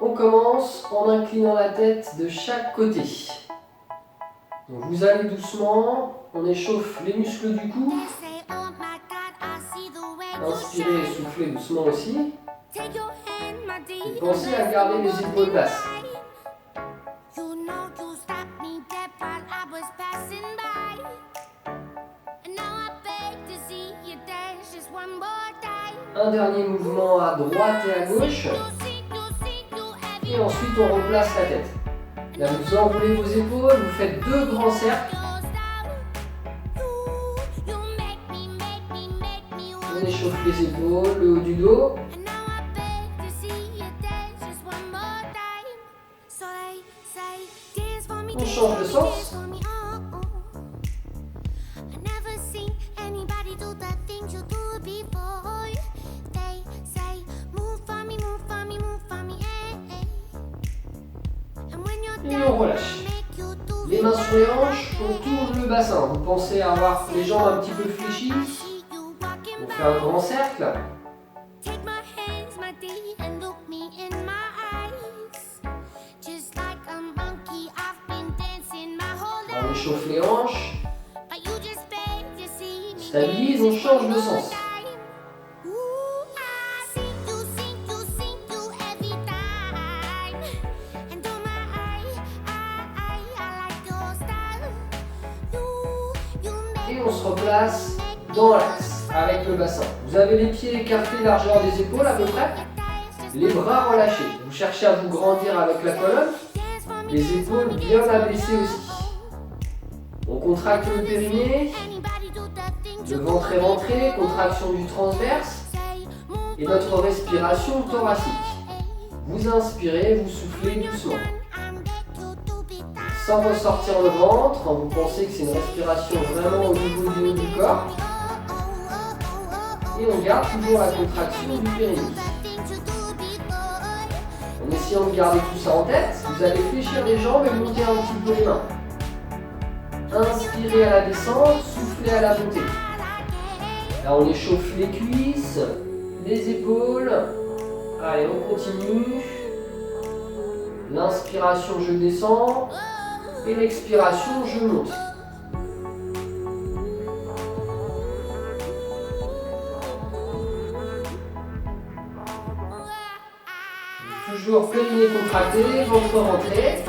On commence en inclinant la tête de chaque côté. Donc vous allez doucement, on échauffe les muscles du cou. Inspirez et soufflez doucement aussi. Et pensez à garder les épaules basses. Un dernier mouvement à droite et à gauche. Et ensuite on replace la tête. Là vous enroulez vos épaules, vous faites 2 grands cercles. On échauffe les épaules, le haut du dos. On change de sens. Et on relâche. Les mains sur les hanches, on tourne le bassin. Vous pensez à avoir les jambes un petit peu fléchies. On fait un grand cercle. On échauffe les hanches. Stabilise, on change de sens. Et on se replace dans l'axe avec le bassin. Vous avez les pieds écartés, largeur des épaules à peu près. Les bras relâchés. Vous cherchez à vous grandir avec la colonne. Les épaules bien abaissées aussi. On contracte le périnée. Le ventre est rentré, contraction du transverse. Et notre respiration thoracique. Vous inspirez, vous soufflez doucement. Sans ressortir le ventre, quand vous pensez que c'est une respiration vraiment au niveau du haut du corps. Et on garde toujours la contraction du périnée. En essayant de garder tout ça en tête, vous allez fléchir les jambes et monter un petit peu les mains. Inspirez à la descente, soufflez à la montée. Là on échauffe les cuisses, les épaules. Allez, on continue. L'inspiration, je descends. Et l'expiration, je monte. Toujours périnée contracté, ventre rentré.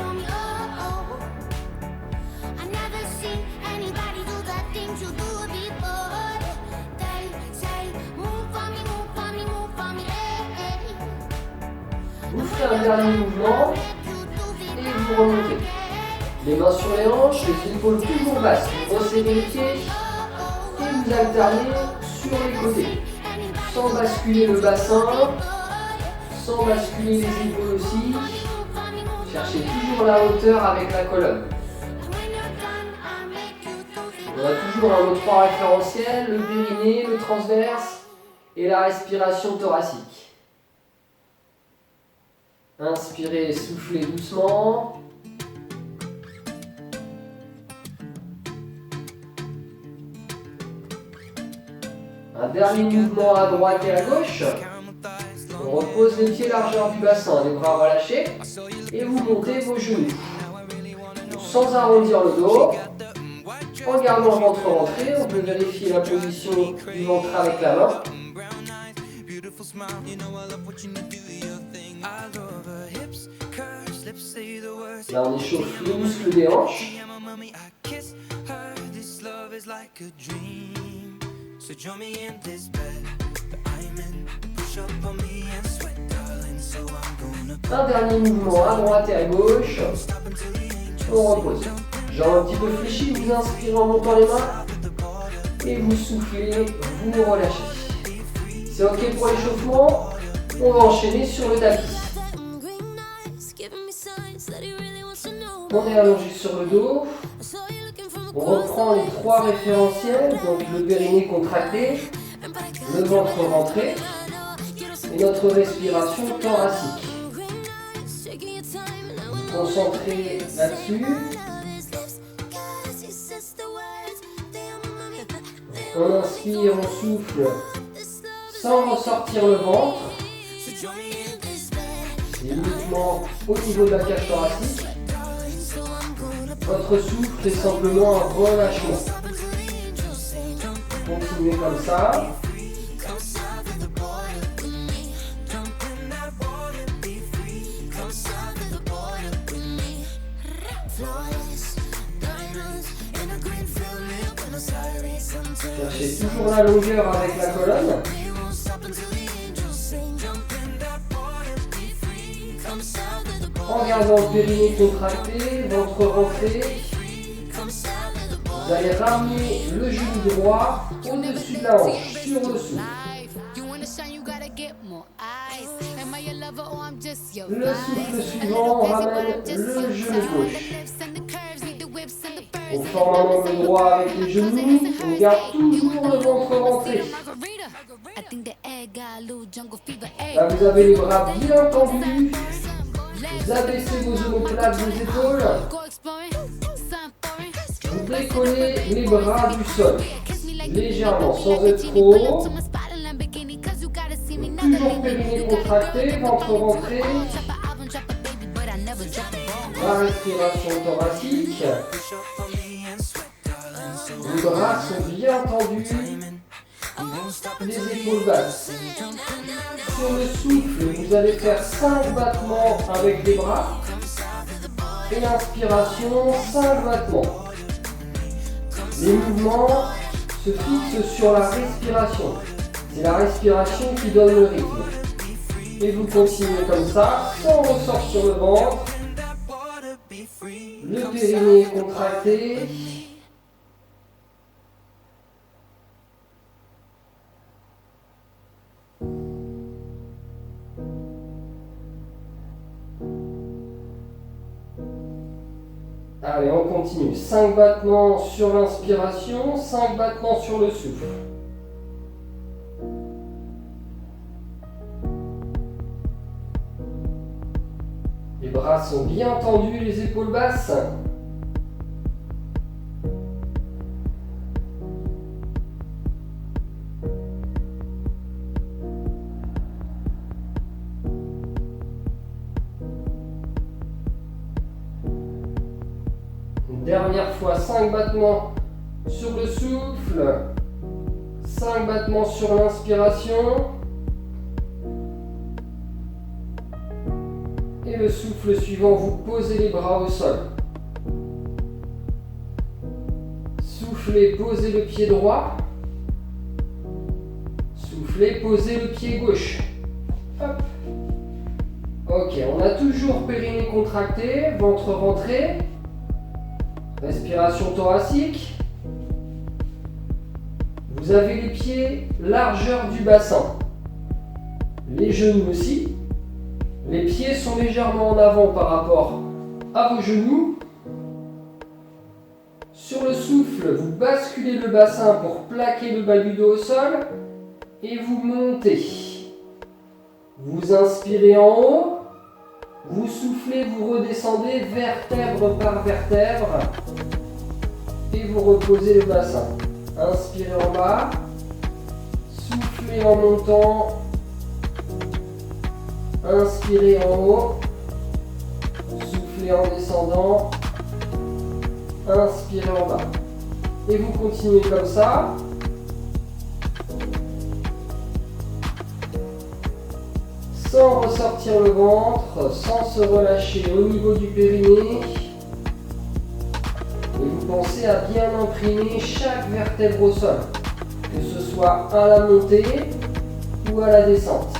Vous faites un dernier mouvement et vous remontez. Les mains sur les hanches, les épaules toujours basses. Vous resserrez les pieds et vous alternez sur les côtés. Sans basculer le bassin, sans basculer les épaules aussi. Cherchez toujours la hauteur avec la colonne. On a toujours nos 3 référentiels, le périnée, le transverse et la respiration thoracique. Inspirez et soufflez doucement. Un dernier mouvement à droite et à gauche. On repose les pieds largeur du bassin, les bras relâchés. Et vous montez vos genoux. Sans arrondir le dos. En gardant le ventre rentré, on peut vérifier la position du ventre avec la main. Là on échauffe les muscles des hanches. Un dernier mouvement à droite et à gauche. On repose. Jambes un petit peu fléchies, vous inspirez en montant les mains. Et vous soufflez, vous relâchez. C'est ok pour l'échauffement. On va enchaîner sur le tapis. On est allongé sur le dos. On reprend les 3 référentiels, donc le périnée contracté, le ventre rentré et notre respiration thoracique. Concentrez là-dessus. On inspire, on souffle sans ressortir le ventre. et uniquement au niveau de la cage thoracique. Votre souffle est simplement un relâchement. Continuez comme ça. Cherchez toujours la longueur avec la colonne. En gardant le périnée contracté, ventre rentré, vous allez ramener le genou droit au-dessus de la hanche, sur le souffle. Le souffle suivant, on ramène le genou gauche. On forme un angle droit avec les genoux, on garde toujours le ventre rentré. Là, vous avez les bras bien tendus. Vous abaissez vos omoplates des épaules. Vous décollez les bras du sol, légèrement, sans être trop. Toujours périnée contracté, ventre rentré. La respiration thoracique. Les bras sont bien tendus. Les épaules basses. Sur le souffle, vous allez faire 5 battements avec les bras. Et l'inspiration, 5 battements. Les mouvements se fixent sur la respiration. C'est la respiration qui donne le rythme. Et vous continuez comme ça, sans ressort sur le ventre. Le périnée est contracté. Allez, on continue. 5 battements sur l'inspiration, 5 battements sur le souffle. Les bras sont bien tendus, les épaules basses. Dernière fois, 5 battements sur le souffle, 5 battements sur l'inspiration. Et le souffle suivant, vous posez les bras au sol. Soufflez, posez le pied droit. Soufflez, posez le pied gauche. Hop. Ok, on a toujours périnée contracté, ventre rentré. Respiration thoracique. Vous avez les pieds largeur du bassin. Les genoux aussi. Les pieds sont légèrement en avant par rapport à vos genoux. Sur le souffle, vous basculez le bassin pour plaquer le bas du dos au sol. Et vous montez. Vous inspirez en haut. Vous soufflez, vous redescendez vertèbre par vertèbre et vous reposez le bassin. Inspirez en bas, soufflez en montant, inspirez en haut, soufflez en descendant, inspirez en bas. Et vous continuez comme ça. Sans ressortir le ventre, sans se relâcher au niveau du périnée. Et vous pensez à bien imprimer chaque vertèbre au sol, que ce soit à la montée ou à la descente.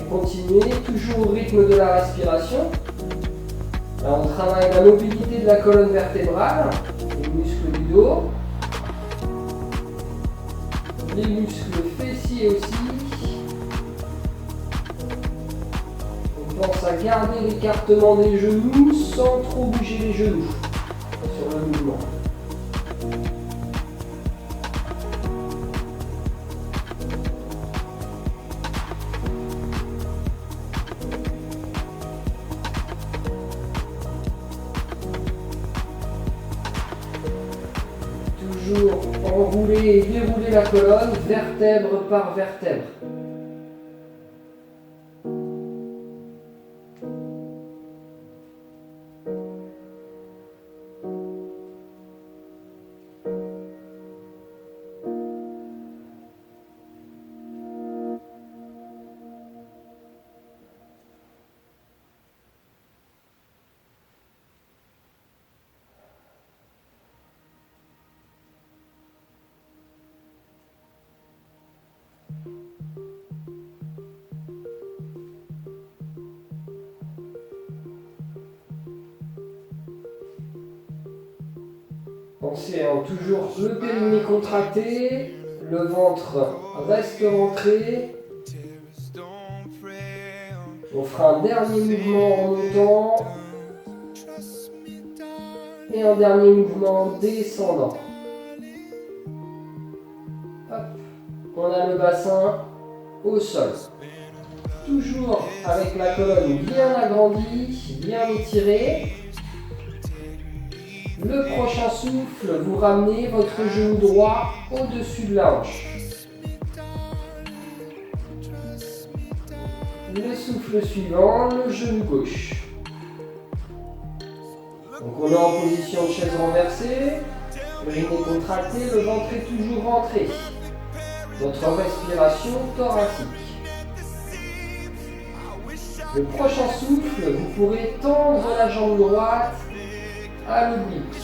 Continuez, toujours au rythme de la respiration. Là, on travaille la mobilité de la colonne vertébrale, les muscles du dos, les muscles fessiers aussi. On pense à garder l'écartement des genoux sans trop bouger les genoux sur le mouvement. toujours enrouler et dérouler la colonne, vertèbre par vertèbre. Pensez à toujours le périnée contracté, le ventre reste rentré. On fera un dernier mouvement en montant et un dernier mouvement en descendant. Hop. On a le bassin au sol. Toujours avec la colonne bien agrandie, bien étirée. Le prochain souffle, vous ramenez votre genou droit au-dessus de la hanche. Le souffle suivant, le genou gauche. Donc on est en position de chaise renversée, le périnée contracté, le ventre est toujours rentré. Votre respiration thoracique. Le prochain souffle, vous pourrez tendre la jambe droite à l'oblique.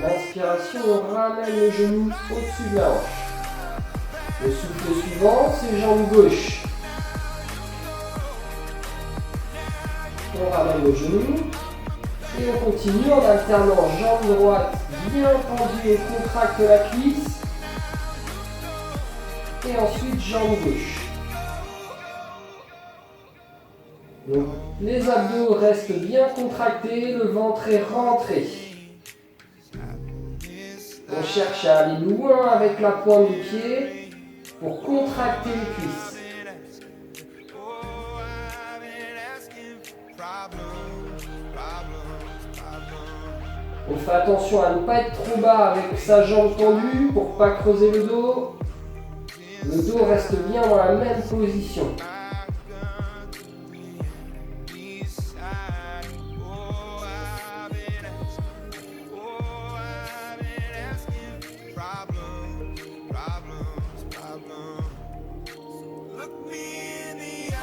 L'inspiration, on ramène le genou au-dessus de la hanche. Le souffle suivant, c'est jambe gauche. On ramène le genou et on continue en alternant jambe droite bien tendue et contracte la cuisse. Et ensuite jambe gauche. Donc, les abdos restent bien contractés, le ventre est rentré. On cherche à aller loin avec la pointe du pied pour contracter les cuisses. On fait attention à ne pas être trop bas avec sa jambe tendue pour ne pas creuser le dos. Le dos reste bien dans la même position.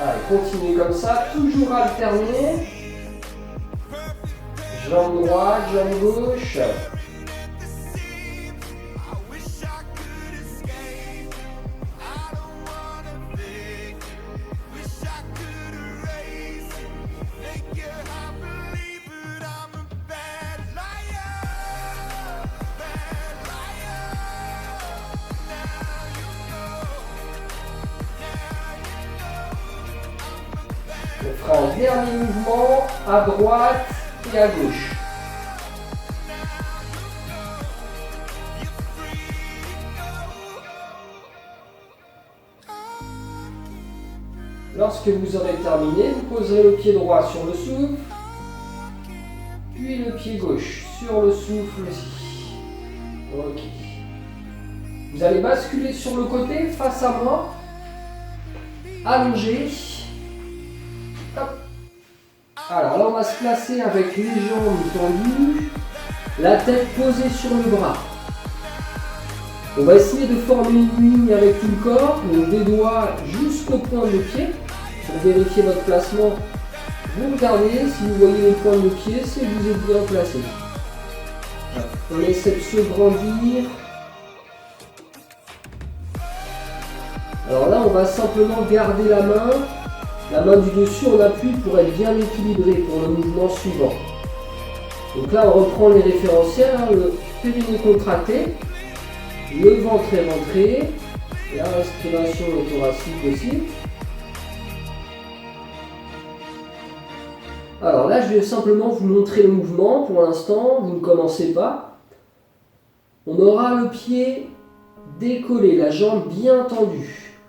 Allez, continuez comme ça, toujours alterner. Jambe droite, jambe gauche. On fera un dernier mouvement à droite et à gauche. Lorsque vous aurez terminé, vous poserez le pied droit sur le souffle, puis le pied gauche sur le souffle aussi. Ok. Vous allez basculer sur le côté face à moi, allongé. Hop. Alors là, on va se placer avec les jambes tendues, la tête posée sur le bras. On va essayer de former une ligne avec tout le corps, donc des doigts jusqu'au point de pied. Pour vérifier votre placement, vous regardez, si vous voyez les points de pied, c'est que vous êtes bien placé. On essaie de se grandir. Alors là, on va simplement garder la main du dessus, on appuie pour être bien équilibré pour le mouvement suivant. Donc là, on reprend les référentiels, le périnée contracté, le ventre est rentré, la respiration est thoracique aussi. Alors là, je vais simplement vous montrer le mouvement. Pour l'instant, vous ne commencez pas. On aura le pied décollé, la jambe bien tendue.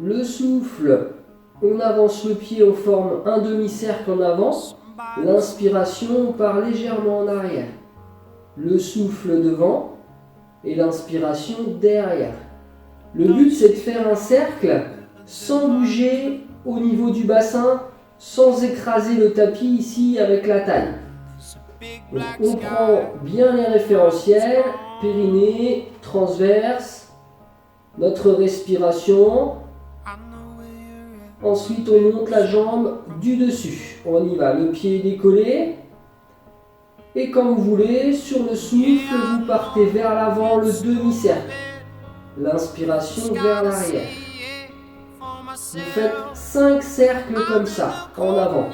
Le souffle, on avance le pied, on forme un demi-cercle en avance. L'inspiration, on part légèrement en arrière. Le souffle devant et l'inspiration derrière. Le but, c'est de faire un cercle sans bouger au niveau du bassin, sans écraser le tapis ici avec la taille. Donc, on prend bien les référentiels, périnée, transverse, notre respiration. Ensuite, on monte la jambe du dessus. On y va, le pied est décollé. Et comme vous voulez, sur le souffle, vous partez vers l'avant, le demi-cercle. L'inspiration vers l'arrière. Vous faites 5 cercles comme ça, en avant.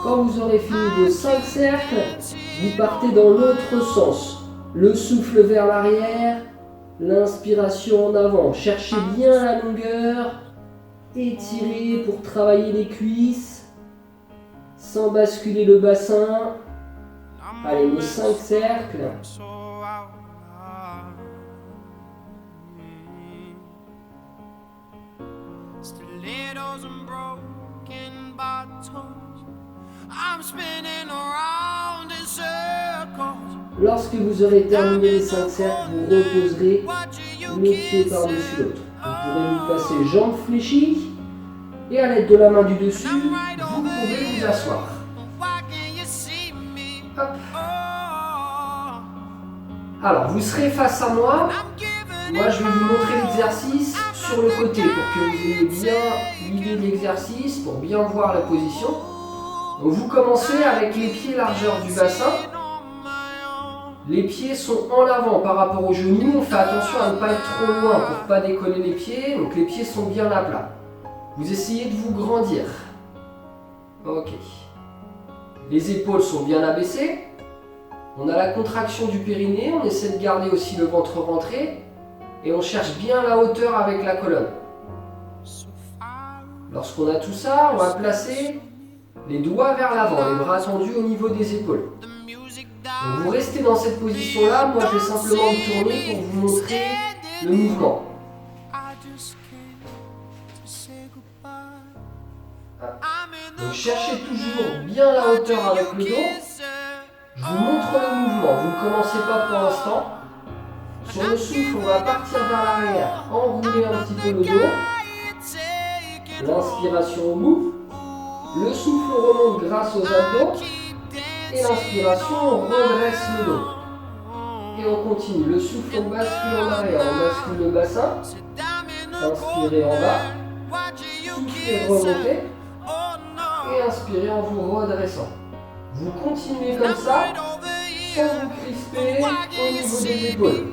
Quand vous aurez fini vos 5 cercles, vous partez dans l'autre sens. Le souffle vers l'arrière, l'inspiration en avant. Cherchez bien la longueur, étirez pour travailler les cuisses, sans basculer le bassin. Allez, nos 5 cercles. Lorsque vous aurez terminé les 5 cercles, vous reposerez le pied par-dessus l'autre. Vous pourrez vous passer jambes fléchies et à l'aide de la main du dessus, vous pouvez vous asseoir. Hop. Alors, vous serez face à moi. Moi, je vais vous montrer l'exercice sur le côté pour que vous ayez bien l'idée de l'exercice, pour bien voir la position. Donc, vous commencez avec les pieds largeur du bassin. Les pieds sont en avant par rapport aux genoux. On fait attention à ne pas être trop loin pour ne pas décoller les pieds. Donc, les pieds sont bien à plat. Vous essayez de vous grandir. Ok. Les épaules sont bien abaissées. On a la contraction du périnée. On essaie de garder aussi le ventre rentré. Et on cherche bien la hauteur avec la colonne. Lorsqu'on a tout ça, on va placer les doigts vers l'avant, les bras tendus au niveau des épaules. Donc vous restez dans cette position-là. Moi, je vais simplement me tourner pour vous montrer le mouvement. Donc cherchez toujours bien la hauteur avec le dos. Je vous montre le mouvement. Vous ne commencez pas pour l'instant. Sur le souffle, on va partir vers l'arrière, enrouler un petit peu le dos. L'inspiration au bout. Le souffle remonte grâce aux abdos. Et l'inspiration, on redresse le dos. Et on continue. Le souffle, on bascule en arrière, on bascule le bassin. Inspirez en bas. Soufflez, remontez. Et inspirez en vous redressant. Vous continuez comme ça, sans vous crisper au niveau des épaules.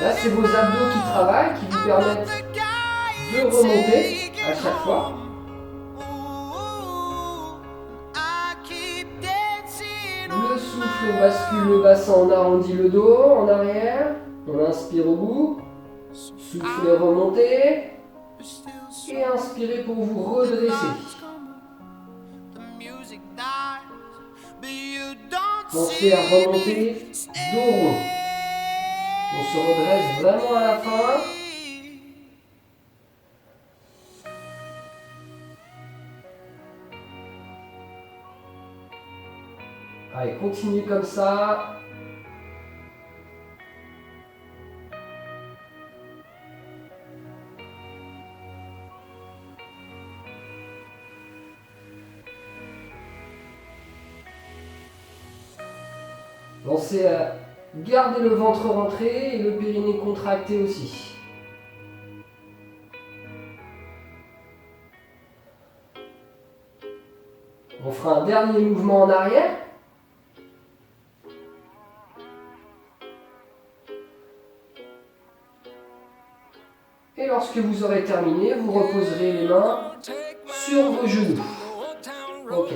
Là, c'est vos abdos qui travaillent, qui vous permettent de remonter à chaque fois. Le souffle, on bascule le bassin, on arrondit le dos en arrière. On inspire au bout. Soufflez, remontez. Et inspirez pour vous redresser. Pensez à remonter dos rond. On se redresse vraiment à la fin. Allez, continuez comme ça. Pensez à garder le ventre rentré et le périnée contracté aussi. On fera un dernier mouvement en arrière. Et lorsque vous aurez terminé, vous reposerez les mains sur vos genoux. Ok.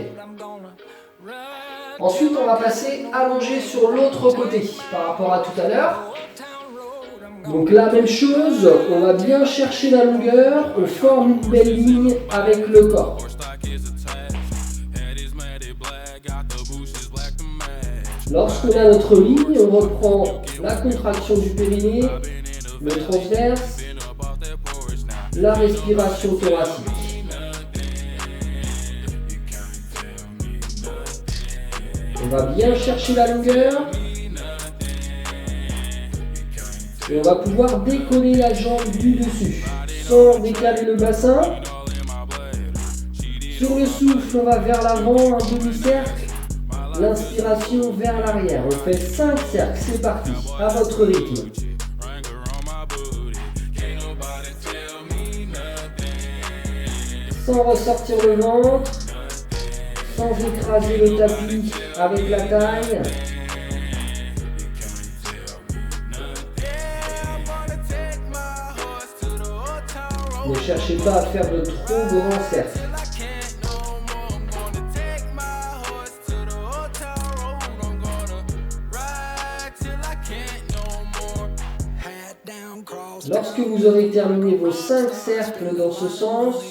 Ensuite, on va passer allongé sur l'autre côté par rapport à tout à l'heure. Donc la même chose, on va bien chercher la longueur, on forme une belle ligne avec le corps. Lorsqu'on a notre ligne, on reprend la contraction du périnée, le transverse, la respiration thoracique. On va bien chercher la longueur. Et on va pouvoir décoller la jambe du dessus, sans décaler le bassin. Sur le souffle, on va vers l'avant, un demi-cercle. L'inspiration vers l'arrière. On fait 5 cercles, c'est parti, à votre rythme. Sans ressortir le ventre, sans écraser le tapis avec la taille. Ne cherchez pas à faire de trop grands cercles. Lorsque vous aurez terminé vos 5 cercles dans ce sens,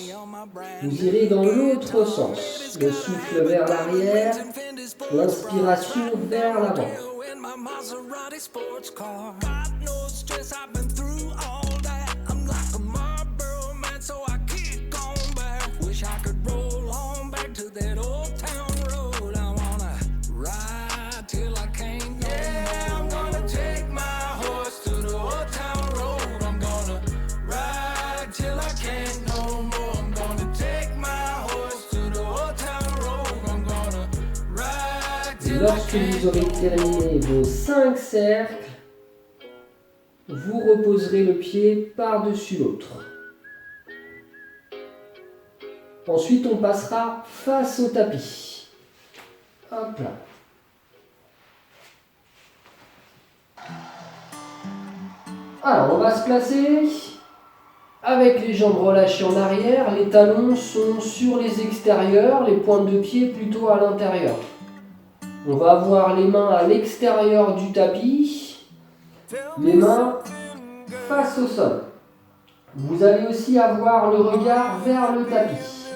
vous irez dans l'autre sens. Le souffle vers l'arrière, l'inspiration vers l'avant. Lorsque vous aurez terminé vos 5 cercles, vous reposerez le pied par-dessus l'autre. Ensuite, on passera face au tapis. Hop là. Alors, on va se placer avec les jambes relâchées en arrière. Les talons sont sur les extérieurs, les pointes de pied plutôt à l'intérieur. On va avoir les mains à l'extérieur du tapis, les mains face au sol. Vous allez aussi avoir le regard vers le tapis.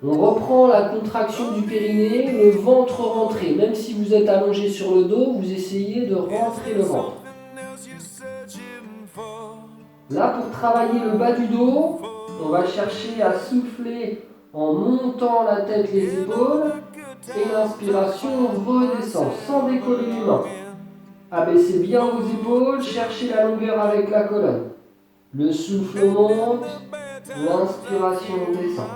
On reprend la contraction du périnée, le ventre rentré. Même si vous êtes allongé sur le dos, vous essayez de rentrer le ventre. Là, pour travailler le bas du dos, on va chercher à souffler en montant la tête, les épaules. Et l'inspiration redescend sans décoller les mains. Abaissez bien vos épaules, cherchez la longueur avec la colonne. Le souffle monte, l'inspiration descend.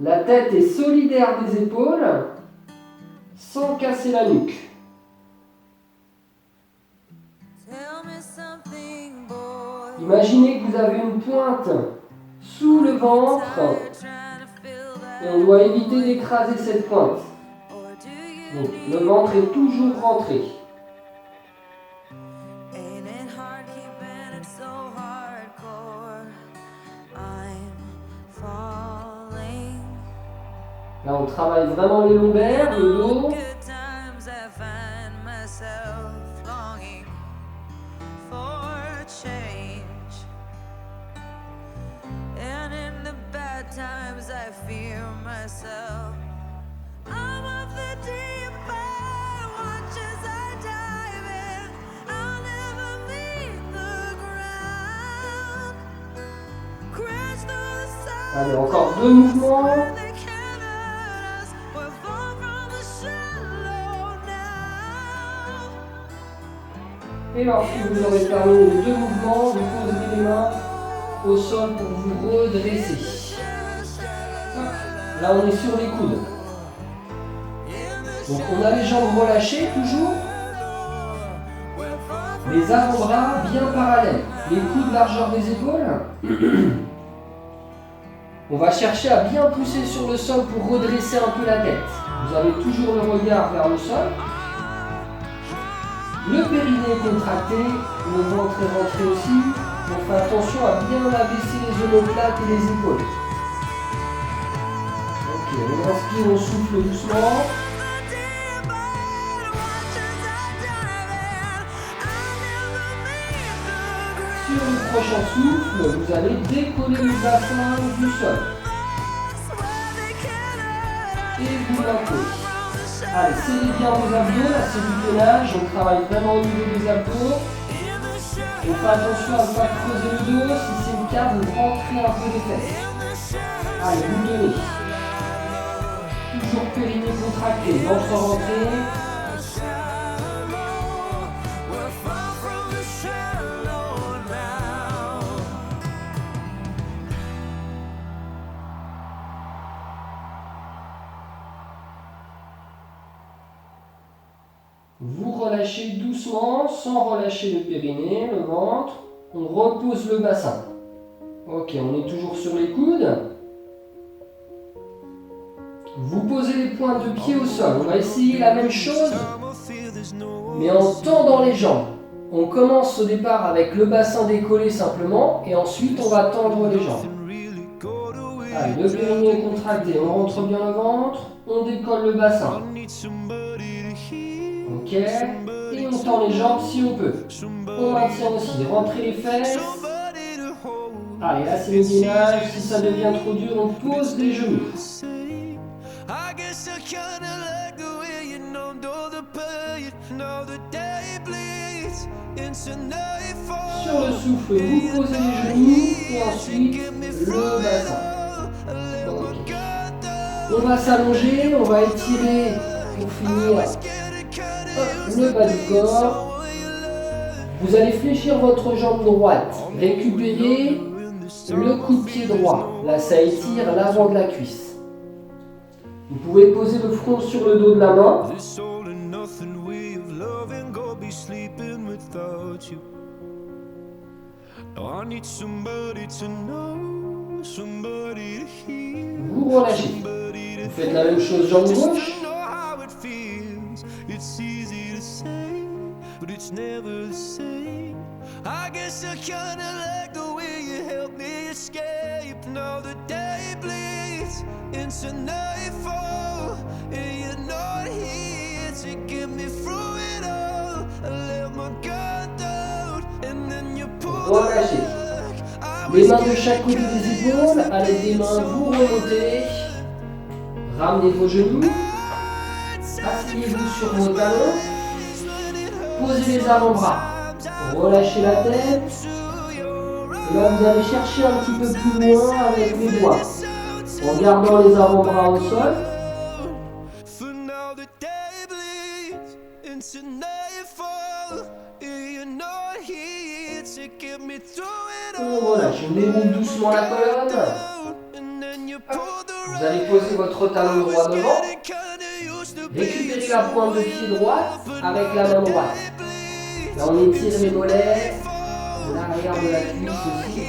La tête est solidaire des épaules, sans casser la nuque. Imaginez que vous avez une pointe sous le ventre et on doit éviter d'écraser cette pointe. Donc, le ventre est toujours rentré. Là, on travaille vraiment les lombaires, le dos. Times I fear myself. I'm of the deep end, watch as I dive in. I'll never meet the ground. Crash through the side. Allez, encore 2 mouvements. Et lorsque vous aurez terminé les 2 mouvements, vous poserez les mains au sol pour vous redresser. Là, on est sur les coudes. Donc, on a les jambes relâchées toujours. Les avant-bras bien parallèles. Les coudes largeur des épaules. On va chercher à bien pousser sur le sol pour redresser un peu la tête. Vous avez toujours le regard vers le sol. Le périnée est contracté. Le ventre est rentré aussi. On fait attention à bien abaisser les omoplates et les épaules. Ok, on inspire, on souffle doucement. Sur le prochain souffle, vous allez décoller le bassin du sol. Et vous maintenez. Allez, serrez bien vos abdos, là c'est du gainage, on travaille vraiment au niveau des abdos. On fait attention à ne pas creuser le dos, si c'est le cas, vous rentrez un peu les fesses. Allez, vous donnez. Toujours périnée contracté, ventre rentré. Vous relâchez doucement, sans relâcher le périnée, le ventre. On repose le bassin. Ok, on est toujours sur les coudes. Vous posez les pointes de pied au sol. On va essayer la même chose, mais en tendant les jambes. On commence au départ avec le bassin décollé simplement, et ensuite on va tendre les jambes. Allez, le périnée est contracté, on rentre bien le ventre, on décolle le bassin. Ok, et on tend les jambes si on peut. On maintient aussi, rentrez les fesses. Allez, là c'est le gainage, si ça devient trop dur, on pose les genoux. Sur le souffle, vous posez les genoux et ensuite le bassin. Okay. On va s'allonger, on va étirer pour finir le bas du corps. Vous allez fléchir votre jambe droite, récupérer le coup de pied droit. Là, ça étire l'avant de la cuisse. Vous pouvez poser le front sur le dos de la main. Vous relâchez. Vous faites la même chose jambe gauche. I guess I kinda like the way you help me escape. Now the day bleeds into nightfall, and you're not here to get me through it all. I let my guard down, and then you pull the rug. Les mains de chaque côté des épaules, à l'aide des mains, vous remontez. Ramenez vos genoux. Asseyez-vous sur vos talons. Posez les avant-bras. Relâchez la tête. Et là, vous allez chercher un petit peu plus loin avec les doigts. En gardant les avant-bras au sol. On relâche. On déroule doucement la colonne. Vous allez poser votre talon droit devant. Récupérez la pointe de pied droite avec la main droite. Là, on étire les mollets, l'arrière de la cuisse aussi.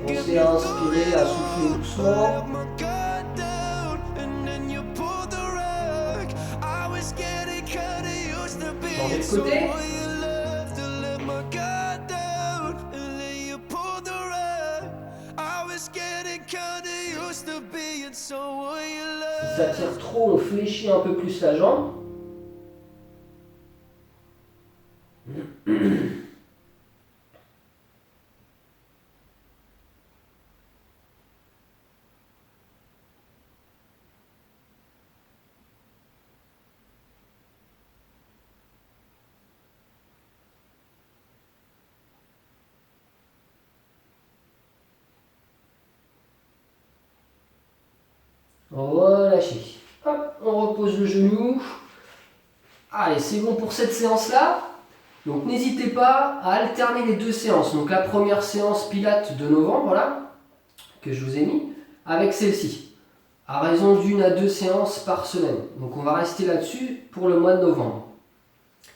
Pensez à inspirer, à souffler doucement. Changez de côté. Si ça tire trop, on fléchit un peu plus la jambe. Relâchez. Hop, on repose le genou. Allez, c'est bon pour cette séance-là. Donc n'hésitez pas à alterner les deux séances. Donc la première séance Pilates de novembre, là, que je vous ai mis, avec celle-ci. À raison d'1 à 2 séances par semaine. Donc on va rester là-dessus pour le mois de novembre.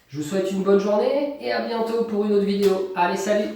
Je vous souhaite une bonne journée et à bientôt pour une autre vidéo. Allez, salut!